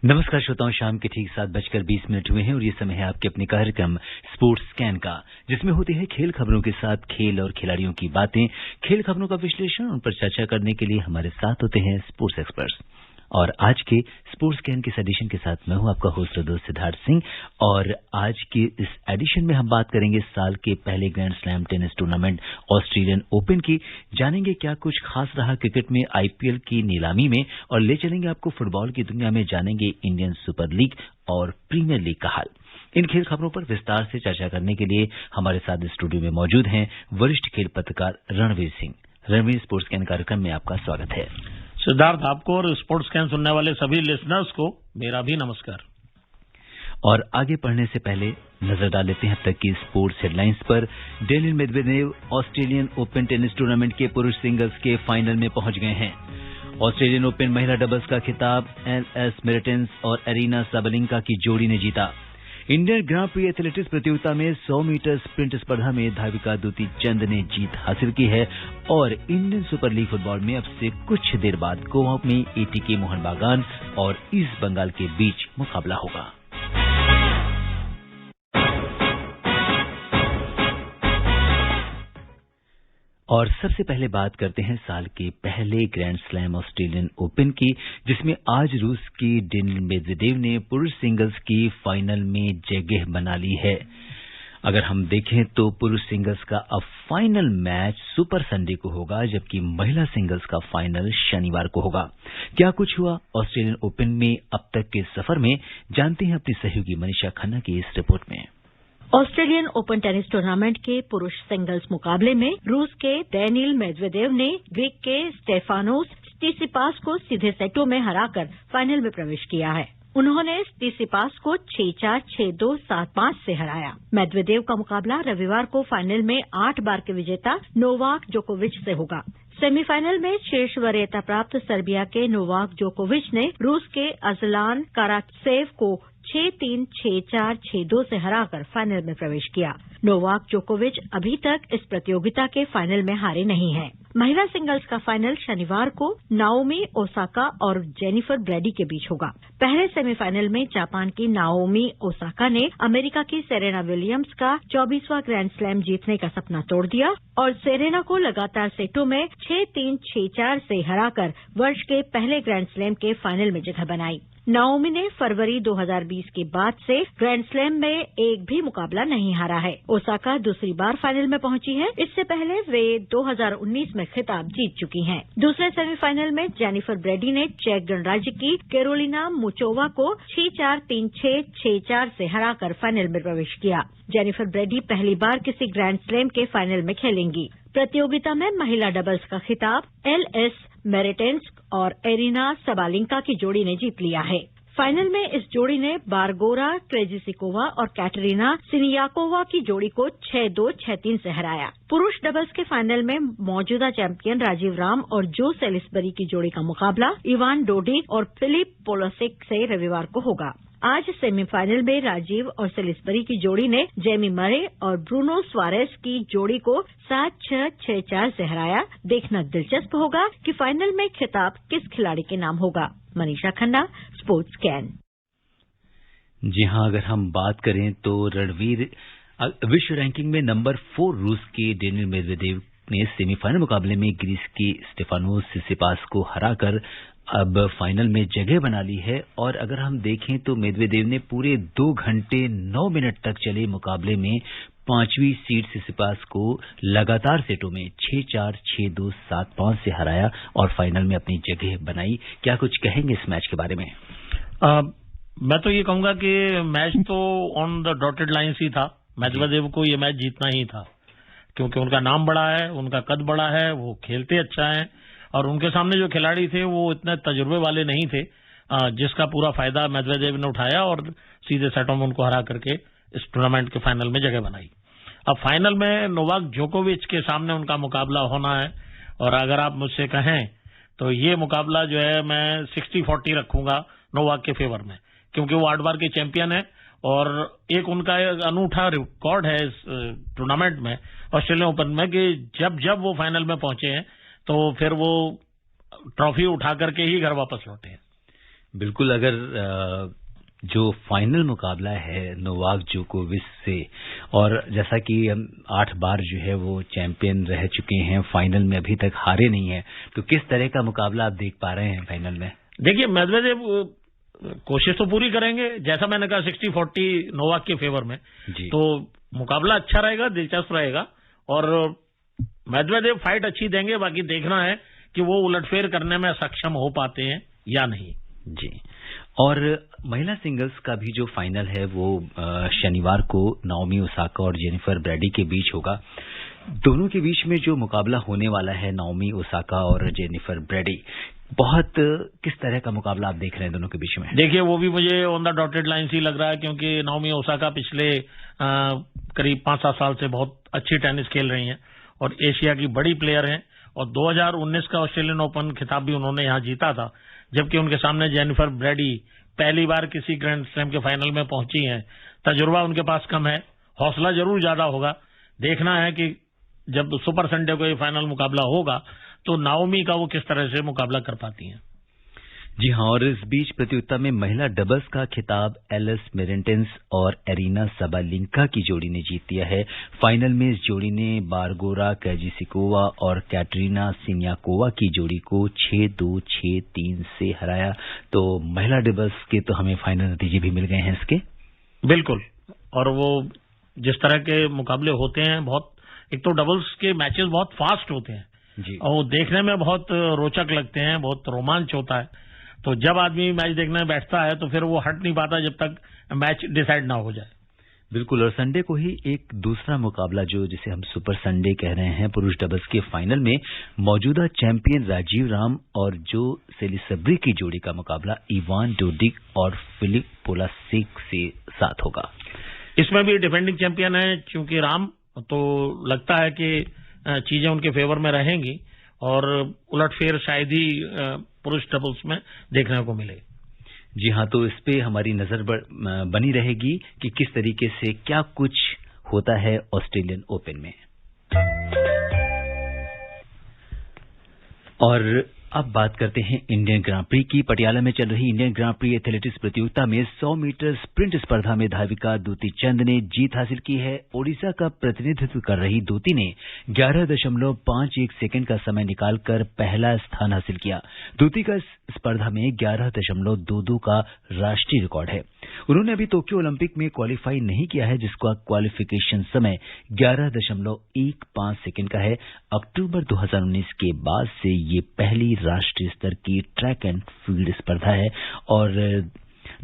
नमस्कार श्रोताओं, शाम के ठीक 7:20 हुए हैं और ये समय है आपके अपने कार्यक्रम स्पोर्ट्स स्कैन का, जिसमें होती है खेल खबरों के साथ खेल और खिलाड़ियों की बातें। खेल खबरों का विश्लेषण, उन पर चर्चा करने के लिए हमारे साथ होते हैं स्पोर्ट्स एक्सपर्ट्स। और आज के स्पोर्ट्स स्कैन के इस एडिशन के साथ मैं हूं आपका होस्ट और दोस्त सिद्धार्थ सिंह। और आज के इस एडिशन में हम बात करेंगे साल के पहले grand slam tennis tournament Australian open की। जानेंगे क्या कुछ खास रहा क्रिकेट में आईपीएल की नीलामी में, और ले चलेंगे आपको फुटबॉल की दुनिया में, जानेंगे इंडियन सुपर लीग और प्रीमियर लीग का हाल। इन खेल खबरों पर विस्तार से चर्चा करने के लिए हमारे साथ स्टूडियो में मौजूद हैं वरिष्ठ खेल पत्रकार रणवीर सिंह। रणवीर, स्पोर्ट्स स्कैन कार्यक्रम में आपका स्वागत है। सिद्धार्थ, आपको और स्पोर्ट्स स्कैन सुनने वाले सभी लिसनर्स को मेरा भी नमस्कार। और आगे बढ़ने से पहले नजर डाल लेते हैं अब तक की स्पोर्ट्स हेडलाइंस पर। Daniel Medvedev Australian open tennis tournament के पुरुष सिंगल्स के फाइनल में पहुंच गए हैं। ऑस्ट्रेलियन ओपन महिला डबल्स का खिताब एल.एस. मेरिटेंस और एरिना साबालेंका की जोड़ी ने जीता। इंडियन ग्रां प्री एथलेटिक्स प्रतियोगिता में 100 मीटर स्प्रिंट स्पर्धा में धाविका दूती चंद ने जीत हासिल की है। और इंडियन सुपर लीग फुटबॉल में अब से कुछ देर बाद गोवा में एटीके मोहन बागान और ईस्ट बंगाल के बीच मुकाबला होगा। और सबसे पहले बात करते हैं साल के पहले ग्रैंड स्लैम ऑस्ट्रेलियन ओपन की, जिसमें आज रूस की डेनियल मेदवेदेव ने पुरुष सिंगल्स की फाइनल में जगह बना ली है। अगर हम देखें तो पुरुष सिंगल्स का अब फाइनल मैच सुपर संडे को होगा, जबकि महिला सिंगल्स का फाइनल शनिवार को होगा। क्या कुछ हुआ ऑस्ट्रेलियन ओपन में अब तक के सफर में, जानते हैं अपनी सहयोगी मनीषा खन्ना की इस रिपोर्ट में। ऑस्ट्रेलियन ओपन टेनिस टूर्नामेंट के पुरुष सिंगल्स मुकाबले में रूस के डेनियल मेदवेदेव ने ग्रीक के स्टेफानोस स्टीसिपास को सीधे सेटों में हराकर फाइनल में प्रवेश किया है। उन्होंने स्टीसिपास को 6-4, 6-2, 7-5 से हराया। मेदवेदेव का मुकाबला रविवार को फाइनल में 8 बार के विजेता नोवाक जोकोविच से होगा। सेमीफाइनल में शीर्ष वरीयता प्राप्त सर्बिया के नोवाक जोकोविच ने रूस के अजलान कारात्सेव को 6-3, 6-4, 6-2 से हराकर फाइनल में प्रवेश किया। नोवाक जोकोविच अभी तक इस प्रतियोगिता के फाइनल में हारे नहीं हैं। महिला सिंगल्स का फाइनल शनिवार को नाओमी ओसाका और जेनिफर ब्रैडी के बीच होगा। पहले सेमीफाइनल में जापान की नाओमी ओसाका ने अमेरिका की सेरेना विलियम्स का 24वां ग्रैंड स्लैम जीतने का सपना तोड़ दिया और सेरेना को लगातार सेटों में 6-3, 6-4 से हराकर वर्ष के पहले ग्रैंड स्लैम के फाइनल में जगह बनाई। नाओमी ने फरवरी 2020 के बाद से ग्रैंड स्लैम में एक भी मुकाबला नहीं हारा है। ओसाका दूसरी बार फाइनल में पहुंची है। इससे पहले वे 2019 में खिताब जीत चुकी हैं। दूसरे सेमीफाइनल में जेनिफर ब्रैडी ने चेक गणराज्य की कैरोलिना मुचोवा को 6-4, 3-6, 6-4 से हराकर फाइनल में प्रवेश किया। जेनिफर ब्रैडी पहली बार किसी ग्रैंड स्लैम के फाइनल में खेलेंगी। प्रतियोगिता में महिला डबल्स का खिताब एल.एस. मेरिटेंस और एरिना साबालेंका की जोड़ी ने जीत लिया है। फाइनल में इस जोड़ी ने बारगोरा क्रेजिसिकोवा और कैटरीना सिनियाकोवा की जोड़ी को 6-2, 6-3 से हराया। पुरुष डबल्स के फाइनल में मौजूदा चैंपियन राजीव राम और जो सेलिसबरी की जोड़ी का मुकाबला इवान डोडिक और फिलिप पोलोसिक से रविवार को होगा। आज सेमीफाइनल में राजीव और सेलिसबरी की जोड़ी ने जेमी मरे और ब्रूनो स्वारेस की जोड़ी को 7-6, 6-4 से हराया। देखना दिलचस्प होगा कि फाइनल में खिताब किस खिलाड़ी के नाम होगा। Manisha Khanna, sports scan. जी हां, अगर हम बात करें तो रणवीर, विश्व रैंकिंग में नंबर 4 रूस के डेनियल मेदवेदेव ने सेमीफाइनल मुकाबले में ग्रीस के स्टेफानोस सिसिपास को हराकर अब फाइनल में जगह बना ली है। और अगर हम देखें तो मेदवेदेव ने पूरे 2 घंटे 9 मिनट तक चले मुकाबले में 5वीं सीड सिसिपास को लगातार सेटों में 6-4, 6-2, 7-5 से हराया और फाइनल में अपनी जगह बनाई। क्या कुछ कहेंगे इस मैच के बारे में? मैं तो ये कहूंगा कि मैच तो ऑन द डॉटेड लाइन ही था। मेदवेदेव को ये मैच जीतना ही था, क्योंकि उनका नाम बड़ा है, उनका कद बड़ा है, वो खेलते अच्छा है और उनके सामने जो खिलाड़ी थे वो इतने तजुर्बे वाले नहीं थे, जिसका पूरा फायदा मेदवेदेव ने उठाया और सीधे सेटों में उनको हरा करके इस टूर्नामेंट के फाइनल में जगह बनाई। अब फाइनल में नोवाक जोकोविच के सामने उनका मुकाबला होना है और अगर आप मुझसे कहें तो ये मुकाबला जो है मैं 60-40 रखूंगा नोवाक के फेवर में, क्योंकि वो 8 बार के चैंपियन है और एक उनका अनूठा रिकॉर्ड है इस टूर्नामेंट में, ऑस्ट्रेलियन ओपन में, कि जब वो फाइनल में पहुंचे हैं तो फिर वो ट्रॉफी उठा करके ही घर वापस लौटे हैं। बिल्कुल, अगर जो फाइनल मुकाबला है नोवाक जोकोविच से, और जैसा कि 8 बार जो है वो चैंपियन रह चुके हैं, फाइनल में अभी तक हारे नहीं है, तो किस तरह का मुकाबला आप देख पा रहे हैं फाइनल में? देखिए, मेदवेदेव कोशिश तो पूरी करेंगे, जैसा मैंने कहा 60-40 नोवाक के फेवर में जी। तो मुकाबला अच्छा रहेगा, दिलचस्प रहेगा और मेदवेदेव फाइट अच्छी देंगे। बाकी देखना है कि वो उलटफेर करने में सक्षम हो पाते हैं या नहीं। जी। और महिला सिंगल्स का भी जो फाइनल है वो शनिवार को नाओमी ओसाका और जेनिफर ब्रैडी के बीच होगा। दोनों के बीच में जो मुकाबला होने वाला है, नाओमी ओसाका और जेनिफर ब्रैडी, बहुत किस तरह का मुकाबला आप देख रहे हैं दोनों के बीच में? देखिए, वो भी मुझे ऑन द डॉटेड लाइन ही लग रहा है, क्योंकि नाओमी ओसाका पिछले करीब 5-7 साल से बहुत अच्छी टेनिस खेल रही हैं और एशिया की बड़ी प्लेयर हैं और 2019 का ऑस्ट्रेलियन ओपन खिताब भी उन्होंने यहां जीता था, जबकि उनके सामने जेनिफर ब्रैडी पहली बार किसी ग्रैंड स्लैम के फाइनल में पहुंची हैं। तजुर्बा उनके पास कम है, हौसला जरूर ज्यादा होगा। देखना है कि जब सुपर संडे को ये फाइनल मुकाबला होगा तो नाओमी का वो किस तरह से मुकाबला कर पाती हैं। जी हाँ, और इस बीच प्रतियोगिता में महिला डबल्स का खिताब एलिस मेरेंटेंस और एरिना साबालेंका की जोड़ी ने जीत लिया है। फाइनल में इस जोड़ी ने बारगोरा कैजिसिकोवा और कैटरीना सिन्याकोवा की जोड़ी को 6-2, 6-3 से हराया। तो महिला डबल्स के तो हमें फाइनल नतीजे भी मिल गए हैं इसके। बिल्कुल, और वो जिस तरह के मुकाबले होते हैं, बहुत, एक तो डबल्स के मैचेस बहुत फास्ट होते हैं जी, और वो देखने में बहुत रोचक लगते हैं, बहुत रोमांच होता है। तो जब आदमी मैच देखने बैठता है तो फिर वो हट नहीं पाता जब तक मैच डिसाइड ना हो जाए। बिल्कुल। और संडे को ही एक दूसरा मुकाबला जो जिसे हम सुपर संडे कह रहे हैं, पुरुष डबल्स के फाइनल में मौजूदा चैंपियन राजीव राम और जो सेलिसब्री की जोड़ी का मुकाबला इवान डोडिक और फिलिप पोलासेक से साथ होगा। इसमें भी डिफेंडिंग चैंपियन है, चूंकि राम, तो लगता है कि चीजें उनके फेवर में रहेंगी और उलटफेर शायद ही पुरुष डबल्स में देखने को मिले। जी हाँ, तो इस पे हमारी नजर बनी रहेगी कि किस तरीके से क्या कुछ होता है ऑस्ट्रेलियन ओपन में। और अब बात करते हैं इंडियन ग्रां प्री की। पटियाला में चल रही इंडियन ग्रां प्री एथलेटिक्स प्रतियोगिता में 100 मीटर स्प्रिंट स्पर्धा में धाविका दूती चंद ने जीत हासिल की है। ओडिशा का प्रतिनिधित्व कर रही दूती ने 11.51 सेकंड का समय निकालकर पहला स्थान हासिल किया। दूती का इस स्पर्धा में 11.22 का राष्ट्रीय रिकॉर्ड है। उन्होंने अभी टोक्यो ओलंपिक में क्वालिफाई नहीं किया है, जिसका क्वालिफिकेशन समय 11.15 सेकंड का है। अक्टूबर 2019 के बाद से ये पहली राष्ट्रीय स्तर की ट्रैक एंड फील्ड स्पर्धा है। और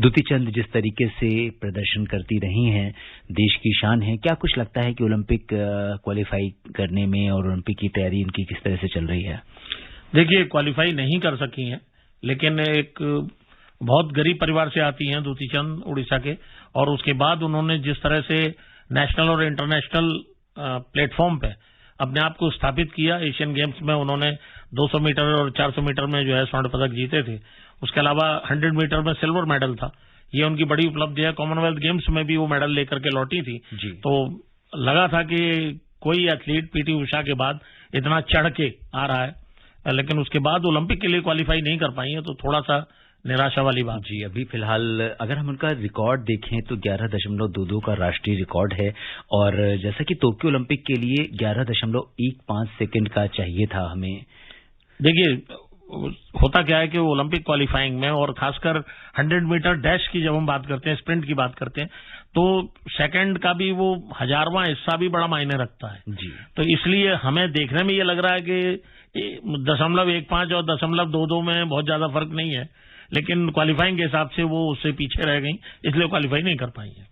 दूती चंद जिस तरीके से प्रदर्शन करती रही हैं, देश की शान है। क्या कुछ लगता है कि ओलंपिक क्वालिफाई करने में और ओलंपिक की तैयारी उनकी किस तरह से चल रही है? देखिए, क्वालिफाई नहीं कर सकी हैं, लेकिन एक बहुत गरीब परिवार से आती हैं दूती चंद, उड़ीसा के, और उसके बाद उन्होंने जिस तरह से नेशनल और इंटरनेशनल प्लेटफॉर्म पे अपने आप को स्थापित किया। एशियन गेम्स में उन्होंने 200 मीटर और 400 मीटर में जो है स्वर्ण पदक जीते थे। उसके अलावा 100 मीटर में सिल्वर मेडल था। ये उनकी बड़ी उपलब्धि है। कॉमनवेल्थ गेम्स में भी वो मेडल लेकर के लौटी थी जी। तो लगा था कि कोई एथलीट पीटी उषा के बाद इतना चढ़ के आ रहा है, लेकिन उसके बाद ओलंपिक के लिए क्वालिफाई नहीं कर पाई है, तो थोड़ा सा निराशा वाली बात। जी, अभी फिलहाल अगर हम उनका रिकॉर्ड देखें तो 11.22 का राष्ट्रीय रिकॉर्ड है, और जैसा कि टोक्यो ओलंपिक के लिए 11.15 सेकंड का चाहिए था हमें। देखिए, होता क्या है कि ओलंपिक क्वालिफाइंग में, और खासकर 100 मीटर डैश की जब हम बात करते हैं, स्प्रिंट की बात करते हैं, तो सेकंड का भी वो 1000वां हिस्सा भी बड़ा मायने रखता है जी। तो इसलिए हमें देखने में ये लग रहा है कि 0.15 और 0.22 में बहुत ज्यादा फर्क नहीं है, लेकिन क्वालिफाइंग के हिसाब से वो उससे पीछे रह गई, इसलिए क्वालिफाई नहीं कर पाई है।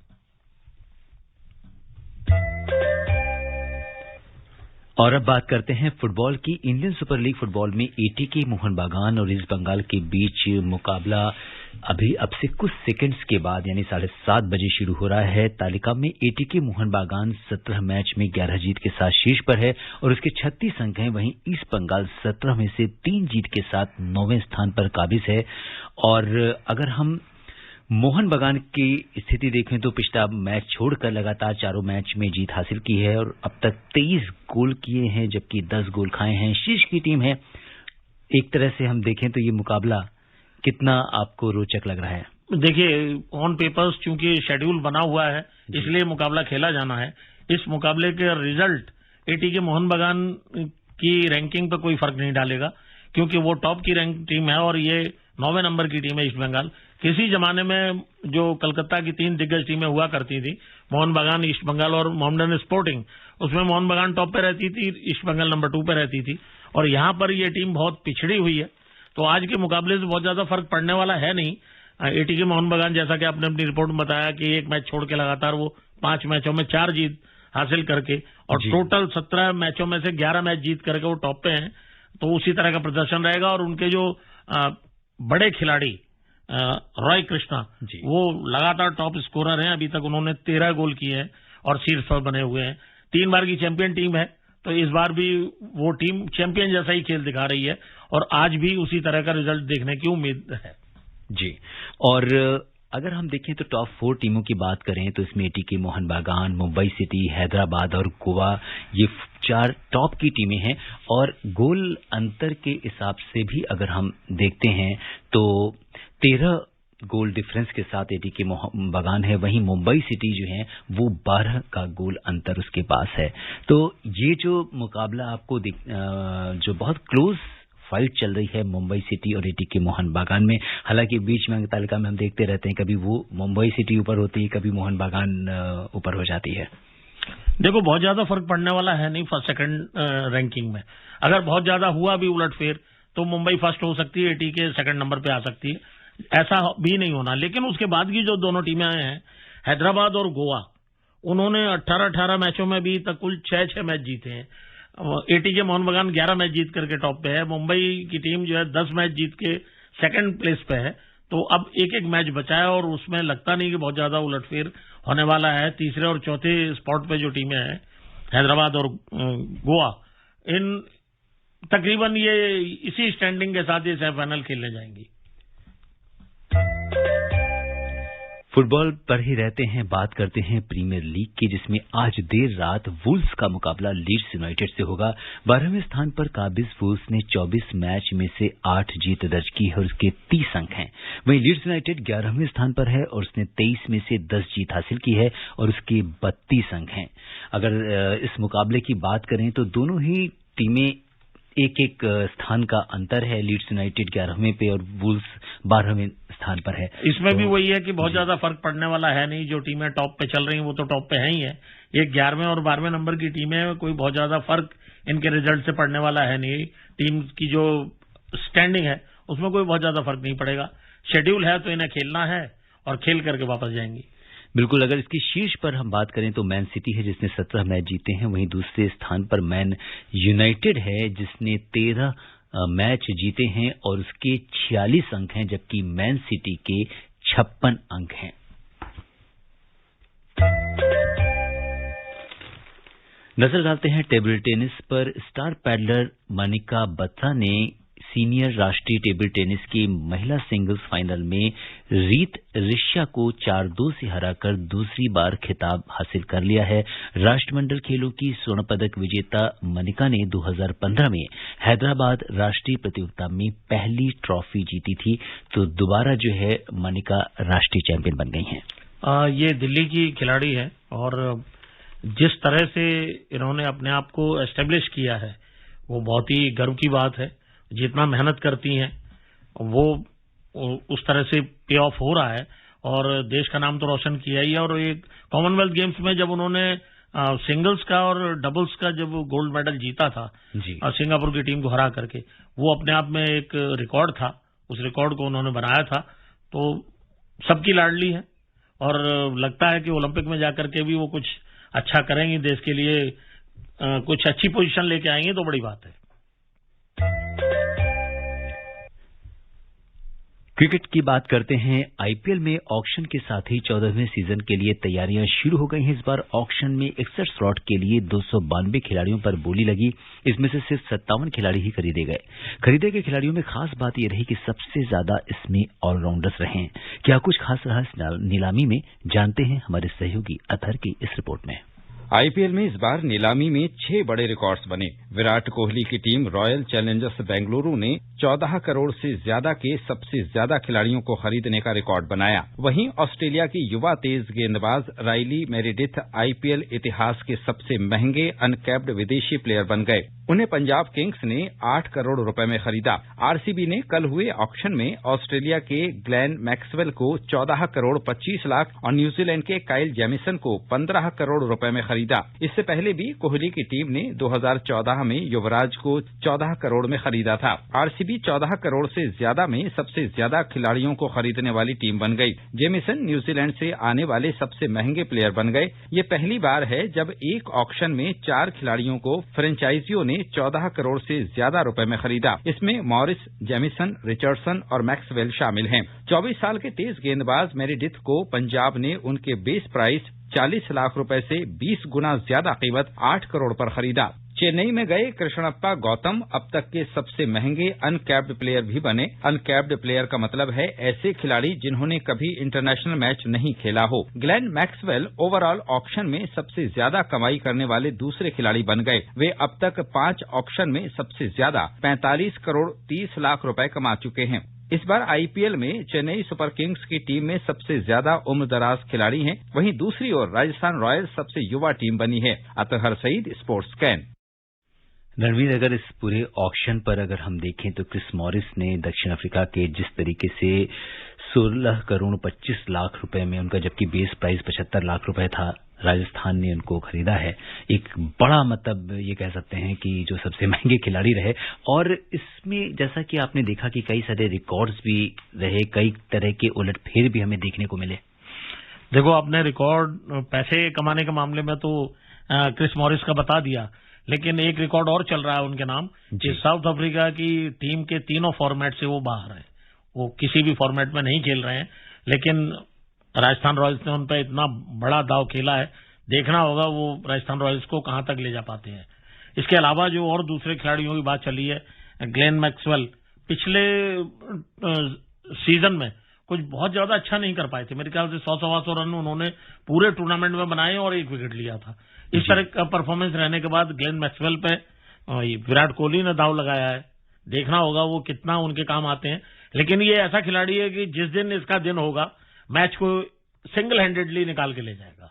और अब बात करते हैं फुटबॉल की। इंडियन सुपर लीग फुटबॉल में एटीके मोहन बागान और ईस्ट बंगाल के बीच मुकाबला अभी अब से कुछ सेकंड्स के बाद यानी 7:30 बजे शुरू हो रहा है। तालिका में एटीके मोहन बागान 17 मैच में 11 जीत के साथ शीर्ष पर है और उसके 36 अंक हैं। वहीं ईस्ट बंगाल 17 में से 3 जीत के साथ 9वें स्थान पर काबिज है। और अगर हम मोहन बागान की स्थिति देखें तो पिछला मैच छोड़कर लगातार चारों मैच में जीत हासिल की है और अब तक 23 गोल किए हैं, जबकि 10 गोल खाए हैं। शीर्ष की टीम है। एक तरह से हम देखें तो ये मुकाबला कितना आपको रोचक लग रहा है? देखिए, ऑन पेपर्स चूंकि शेड्यूल बना हुआ है इसलिए मुकाबला खेला जाना है। इस मुकाबले के रिजल्ट एटीके मोहन बागान की रैंकिंग पे कोई फर्क नहीं डालेगा, क्योंकि वो टॉप की रैंक टीम है और ये 9वें नंबर की टीम है ईस्ट बंगाल। किसी जमाने में जो कलकत्ता की 3 दिग्गज टीमें हुआ करती थी, मोहन बागान, ईस्ट बंगाल और मोहम्मडन स्पोर्टिंग, उसमें मोहन बागान टॉप पे रहती थी, ईस्ट बंगाल नंबर 2 पे रहती थी, और यहाँ पर ये टीम बहुत पिछड़ी हुई है। तो आज के मुकाबले से बहुत ज्यादा फर्क पड़ने वाला है नहीं। एटीके मोहन बागान, जैसा कि आपने अपनी रिपोर्ट में बताया कि एक मैच छोड़ के लगातार वो 5 मैचों में 4 जीत हासिल करके और टोटल 17 मैचों में से 11 मैच जीत करके वो टॉप पे हैं। तो उसी तरह का प्रदर्शन रहेगा। और उनके जो बड़े खिलाड़ी रॉय कृष्णा, वो लगातार टॉप स्कोरर हैं। अभी तक उन्होंने 13 गोल किए हैं और शीर्ष पर बने हुए हैं। 3 बार की चैंपियन टीम है, तो इस बार भी वो टीम चैंपियन जैसा ही खेल दिखा रही है और आज भी उसी तरह का रिजल्ट देखने की उम्मीद है। जी, और अगर हम देखें तो टॉप 4 टीमों की बात करें तो इसमें एटीके मोहन बागान, मुंबई सिटी, हैदराबाद और गोवा, ये 4 टॉप की टीमें हैं। और गोल अंतर के हिसाब से भी अगर हम देखते हैं तो 13 गोल डिफरेंस के साथ एटीके मोहन बागान है, वहीं मुंबई सिटी जो है वो 12 का गोल अंतर उसके पास है। तो ये जो मुकाबला आपको जो बहुत क्लोज फाइट चल रही है मुंबई सिटी और एटीके मोहन बागान में, हालांकि बीच में अंक तालिका में हम देखते रहते हैं कभी वो मुंबई सिटी ऊपर होती है, कभी मोहन बागान ऊपर हो जाती है। देखो, बहुत ज्यादा फर्क पड़ने वाला है नहीं फर्स्ट सेकंड रैंकिंग में। अगर बहुत ज्यादा हुआ भी उलटफेर तो मुंबई फर्स्ट हो सकती है, एटीके सेकंड नंबर पे आ सकती है, ऐसा भी नहीं होना। लेकिन उसके बाद की जो दोनों टीमें हैं, हैदराबाद और गोवा, उन्होंने 18-18 मैचों में भी तक कुल 6-6 मैच जीते हैं। एटीके मोहन बागान 11 मैच जीत करके टॉप पे है। मुंबई की टीम जो है 10 मैच जीत के सेकंड प्लेस पे है। तो अब एक मैच बचा है और उसमें लगता नहीं कि बहुत ज्यादा उलटफेर होने वाला है। तीसरे और चौथे स्पॉट पे जो टीमें हैं, हैदराबाद और गोवा, इन तकरीबन ये इसी स्टैंडिंग के साथ ये सेमीफाइनल खेलने जाएंगी। फुटबॉल पर ही रहते हैं, बात करते हैं प्रीमियर लीग की, जिसमें आज देर रात वुल्स का मुकाबला लीड्स यूनाइटेड से होगा। 12वें स्थान पर काबिज वुल्स ने 24 मैच में से 8 जीत दर्ज की है और उसके 30 अंक हैं। वहीं लीड्स यूनाइटेड 11वें स्थान पर है और उसने 23 में से 10 जीत हासिल की है और उसके 32 अंक हैं। अगर इस मुकाबले की बात करें तो दोनों ही टीमें एक स्थान का अंतर है। लीड्स यूनाइटेड 11वें पे और वुल्स 12वें स्थान पर है। इसमें भी वही है कि बहुत ज्यादा फर्क पड़ने वाला है नहीं। जो टीमें टॉप पे चल रही हैं वो तो टॉप पे है ही है। ये 11वें और 12वें नंबर की टीमें, कोई बहुत ज्यादा फर्क इनके रिजल्ट से पड़ने वाला है नहीं। टीम की जो स्टैंडिंग है उसमें कोई बहुत ज्यादा फर्क नहीं पड़ेगा। शेड्यूल है तो इन्हें खेलना है और खेल करके वापस जाएंगी। बिल्कुल। अगर इसकी शीर्ष पर हम बात करें तो मैन सिटी है जिसने 17 मैच जीते हैं। वहीं दूसरे स्थान पर मैन यूनाइटेड है जिसने 13 मैच जीते हैं और उसके 46 अंक हैं, जबकि मैन सिटी के 56 अंक हैं। नजर डालते हैं टेबल टेनिस पर। स्टार पैडलर मनिका बत्रा ने सीनियर राष्ट्रीय टेबल टेनिस की महिला सिंगल्स फाइनल में रीत रिश्या को 4-2 से हराकर दूसरी बार खिताब हासिल कर लिया है। राष्ट्रमंडल खेलों की स्वर्ण पदक विजेता मनिका ने 2015 में हैदराबाद राष्ट्रीय प्रतियोगिता में पहली ट्रॉफी जीती थी, तो दोबारा जो है मनिका राष्ट्रीय चैंपियन बन गई हैं। ये दिल्ली की खिलाड़ी है और जिस तरह से इन्होंने अपने आप को एस्टेब्लिश किया है वो बहुत ही गर्व की बात है। जितना मेहनत करती हैं वो उस तरह से पे ऑफ हो रहा है और देश का नाम तो रोशन किया ही है। और एक कॉमनवेल्थ गेम्स में जब उन्होंने सिंगल्स का और डबल्स का जब गोल्ड मेडल जीता था सिंगापुर की टीम को हरा करके, वो अपने आप में एक रिकॉर्ड था। उस रिकॉर्ड को उन्होंने बनाया था। तो सबकी लाडली है और लगता है कि ओलंपिक में जाकर के भी वो कुछ अच्छा करेंगी, देश के लिए कुछ अच्छी पोजीशन लेके आएंगे तो बड़ी बात है। क्रिकेट की बात करते हैं। आईपीएल में ऑक्शन के साथ ही 14वें सीजन के लिए तैयारियां शुरू हो गई हैं। इस बार ऑक्शन में 61 स्लॉट के लिए 292 खिलाड़ियों पर बोली लगी। इसमें से सिर्फ 57 खिलाड़ी ही खरीदे गए। खरीदे गए खिलाड़ियों में खास बात यह रही कि सबसे ज्यादा इसमें ऑलराउंडर्स रहे। क्या कुछ खास रहा इस नीलामी में, जानते हैं हमारे सहयोगी अतहर की इस रिपोर्ट में। आईपीएल में इस बार नीलामी में 6 बड़े रिकॉर्ड्स बने। विराट कोहली की टीम रॉयल चैलेंजर्स बेंगलुरु ने 14 करोड़ से ज्यादा के सबसे ज्यादा खिलाड़ियों को खरीदने का रिकॉर्ड बनाया। वहीं ऑस्ट्रेलिया की युवा तेज गेंदबाज राइली मेरिडिथ आईपीएल इतिहास के सबसे महंगे अनकैप्ड विदेशी प्लेयर बन गए। उन्हें पंजाब किंग्स ने 8 करोड़ रुपए में खरीदा। आरसीबी ने कल हुए ऑक्शन में ऑस्ट्रेलिया के ग्लेन मैक्सवेल को 14 करोड़ 25 लाख और न्यूजीलैंड के काइल जेमिसन को 15 करोड़ रुपए में खरीदा। इससे पहले भी कोहली की टीम ने 2014 में युवराज को 14 करोड़ में खरीदा था। आरसीबी 14 करोड़ से ज्यादा में सबसे ज्यादा खिलाड़ियों को खरीदने वाली टीम बन गई। जेमिसन न्यूजीलैंड से आने वाले सबसे महंगे प्लेयर बन गए। ये पहली बार है जब एक ऑक्शन में 4 खिलाड़ियों को फ्रेंचाइजियों ने 14 करोड़ से ज्यादा रुपए में खरीदा। इसमें मॉरिस, जेमिसन, रिचर्डसन और मैक्सवेल शामिल हैं। 24 साल के तेज गेंदबाज मेरिडिथ को पंजाब ने उनके बेस प्राइस 40 लाख रुपए से 20 गुना ज्यादा कीमत 8 करोड़ पर खरीदा। चेन्नई में गए कृष्णप्पा गौतम अब तक के सबसे महंगे अनकैप्ड प्लेयर भी बने। अनकैप्ड प्लेयर का मतलब है ऐसे खिलाड़ी जिन्होंने कभी इंटरनेशनल मैच नहीं खेला हो। ग्लेन मैक्सवेल ओवरऑल ऑक्शन में सबसे ज्यादा कमाई करने वाले दूसरे खिलाड़ी बन गए। वे अब तक 5 ऑक्शन में सबसे ज्यादा 45 करोड़ 30 लाख रुपए कमा चुके हैं। इस बार आईपीएल में चेन्नई सुपर किंग्स की टीम में सबसे ज्यादा उम्रदराज खिलाड़ी हैं। वहीं दूसरी ओर राजस्थान रॉयल्स सबसे युवा टीम बनी है। Athar Saeed, sports scan. रणवीर, अगर इस पूरे ऑक्शन पर अगर हम देखें तो क्रिस मॉरिस ने दक्षिण अफ्रीका के जिस तरीके से 16 करोड़ 25 लाख रुपए में उनका जबकि बेस प्राइस 75 लाख रुपए था, राजस्थान ने उनको खरीदा है। एक बड़ा मतलब ये कह सकते हैं कि जो सबसे महंगे खिलाड़ी रहे। और इसमें जैसा कि आपने देखा कि कई सारे रिकॉर्ड्स भी रहे, कई तरह के उलटफेर भी हमें देखने को मिले। देखो, आपने रिकॉर्ड पैसे कमाने के मामले में तो क्रिस मॉरिस का बता दिया, लेकिन एक रिकॉर्ड और चल रहा है उनके नाम कि साउथ अफ्रीका की टीम के तीनों फॉर्मेट से वो बाहर है। वो किसी भी फॉर्मेट में नहीं खेल रहे हैं, लेकिन राजस्थान रॉयल्स ने उन पर इतना बड़ा दाव खेला है। देखना होगा वो राजस्थान रॉयल्स को कहां तक ले जा पाते हैं। इसके अलावा जो और दूसरे खिलाड़ियों की बात चली है, ग्लेन मैक्सवेल पिछले सीजन में कुछ बहुत ज्यादा अच्छा नहीं कर पाए थे। मेरे ख्याल से 100-125 रन उन्होंने पूरे टूर्नामेंट में बनाए और 1 विकेट लिया था। इस तरह का परफॉर्मेंस रहने के बाद ग्लेन मैक्सवेल पे विराट कोहली ने दाव लगाया है। देखना होगा वो कितना उनके काम आते हैं। लेकिन ये ऐसा खिलाड़ी है कि जिस दिन इसका दिन होगा, मैच को सिंगल हैंडेडली निकाल के ले जाएगा।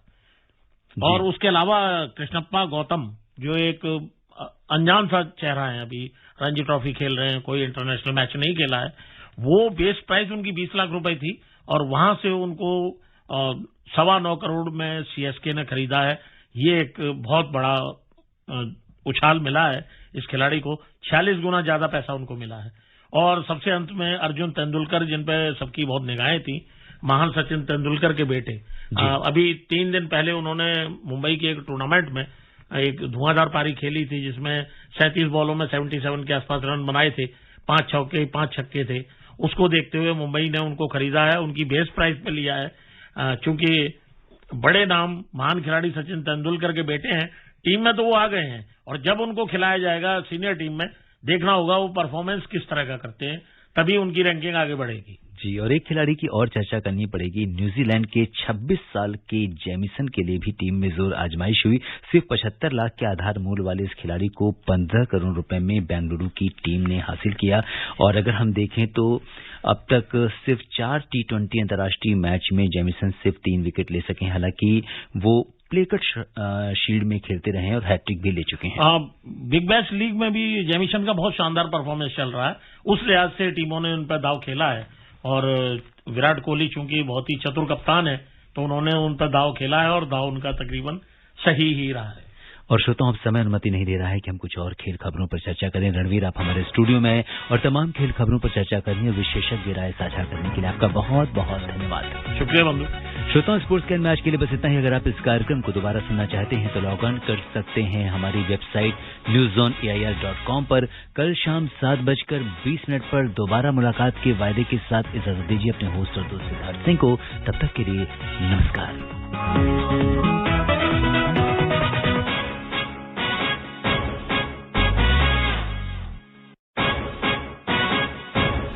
और उसके अलावा कृष्णप्पा गौतम जो एक अनजान सा चेहरा है, अभी रणजी ट्रॉफी खेल रहे हैं, कोई इंटरनेशनल मैच नहीं खेला है। वो बेस प्राइस उनकी 20 लाख रुपए थी और वहां से उनको 9.25 करोड़ में सीएसके ने खरीदा है। ये एक बहुत बड़ा उछाल मिला है इस खिलाड़ी को। 46 गुना ज्यादा पैसा उनको मिला है। और सबसे अंत में अर्जुन तेंदुलकर, जिन पे सबकी बहुत निगाहें थी, महान सचिन तेंदुलकर के बेटे। अभी 3 दिन पहले उन्होंने मुंबई के एक टूर्नामेंट में एक धुआंधार पारी खेली थी, जिसमें 37 बॉलों में 77 के आसपास रन बनाए थे। 5 चौके 5 छक्के थे। उसको देखते हुए मुंबई ने उनको खरीदा है। उनकी बेस प्राइस पे लिया है, क्योंकि बड़े नाम महान खिलाड़ी सचिन तेंदुलकर के बेटे हैं। टीम में तो वो आ गए हैं और जब उनको खिलाया जाएगा सीनियर टीम में, देखना होगा वो परफॉर्मेंस किस तरह का करते हैं, तभी उनकी रैंकिंग आगे बढ़ेगी। जी, और एक खिलाड़ी की और चर्चा करनी पड़ेगी। न्यूजीलैंड के 26 साल के जेमिसन के लिए भी टीम में जोर आजमाइश हुई। सिर्फ 75 लाख के आधार मूल्य वाले इस खिलाड़ी को 15 करोड़ रुपए में बेंगलुरु की टीम ने हासिल किया। और अगर हम देखें तो अब तक सिर्फ 4 T20 अंतर्राष्ट्रीय मैच में जेमिसन सिर्फ 3 विकेट ले सके। हालांकि वो प्लेकट शील्ड में खेलते रहे हैं और हैट्रिक भी ले चुके हैं। बिग बैश लीग में भी जेमिसन का बहुत शानदार परफॉर्मेंस चल रहा है। उस लिहाज से टीमों ने उन पर दाव खेला है। और विराट कोहली चूंकि बहुत ही चतुर कप्तान है, तो उन्होंने उन पर दाव खेला है और दाव उनका तकरीबन सही ही रहा है। और श्रोताओं, अब समय अनुमति नहीं दे रहा है कि हम कुछ और खेल खबरों पर चर्चा करें। रणवीर, आप हमारे स्टूडियो में हैं और तमाम खेल खबरों पर चर्चा करने और विशेषज्ञ राय साझा करने के लिए आपका बहुत बहुत धन्यवाद। शुक्रिया बंधु। श्रोताओं, स्पोर्ट्स कैन में आज के लिए बस इतना ही। अगर आप इस कार्यक्रम को दोबारा सुनना चाहते हैं तो लॉग ऑन कर सकते हैं हमारी वेबसाइट newzoneair.com पर। कल शाम 7:20 पर दोबारा मुलाकात के वायदे के साथ इजाजत दीजिए अपने होस्ट और दोस्त सिद्धार्थ सिंह को। तब तक के लिए नमस्कार।